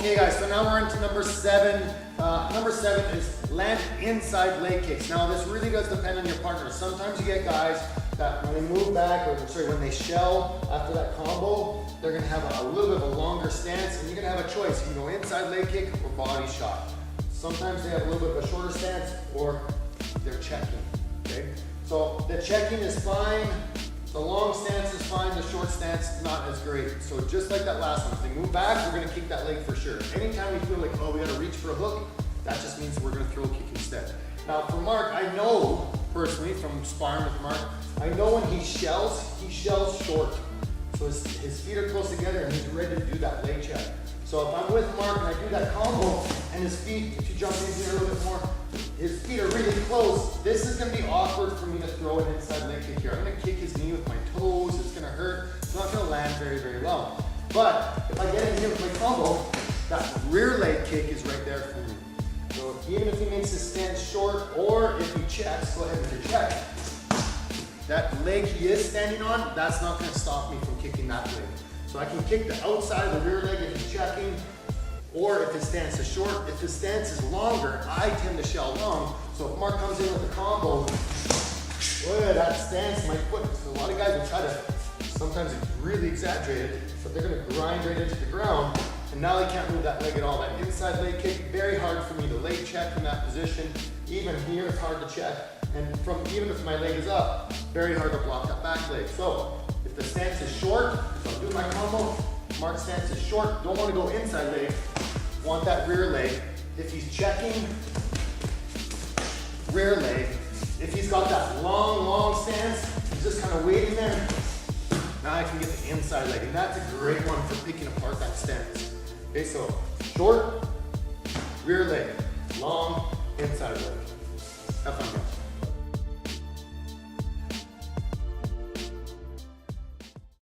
Okay guys, so now we're into number 7. Number 7 is land inside leg kicks. Now this really does depend on your partner. Sometimes you get guys that when they move back, or sorry, when they shell after that combo, they're gonna have a little bit of a longer stance, and you're gonna have a choice. You can go inside leg kick or body shot. Sometimes they have a little bit of a shorter stance, or they're checking, okay? So the checking is fine. The long stance is fine, the short stance not as great. So just like that last one, if they move back, we're gonna kick that leg for sure. Anytime we feel like, oh, we gotta reach for a hook, that just means we're gonna throw a kick instead. Now for Mark, I know personally from sparring with Mark, I know when he shells short. So his feet are close together and he's ready to do that leg check. So if I'm with Mark and I do that combo and his feet, if you jump in here a little bit more, his feet are really close, this is gonna be awkward for me to throw an inside leg kick here. I'm gonna kick his knee with my toes, it's gonna hurt, it's not gonna land very, very well. But if I get in here with my combo, that rear leg kick is right there for me. So even if he makes his stance short, or if he checks, go ahead with your check. That leg he is standing on, that's not gonna stop me from kicking that leg. So I can kick the outside of the rear leg if he's checking, or if his stance is short. If his stance is longer, I tend to shell long. So if Mark comes in with a combo, boy, that stance, my foot, so a lot of guys will try to, sometimes it's really exaggerated, but they're gonna grind right into the ground, and now they can't move that leg at all. That inside leg kick, very hard for me to leg check from that position. Even here, it's hard to check. And even if my leg is up, very hard to block that back leg. So if the stance is short, so I'm doing my combo, Mark's stance is short, don't want to go inside leg, want that rear leg. If he's checking, rear leg. If he's got that long stance, he's just kind of waiting there, now I can get the inside leg, and that's a great one for picking apart that stance. Okay, so short, rear leg, long, inside leg. Have fun, guys.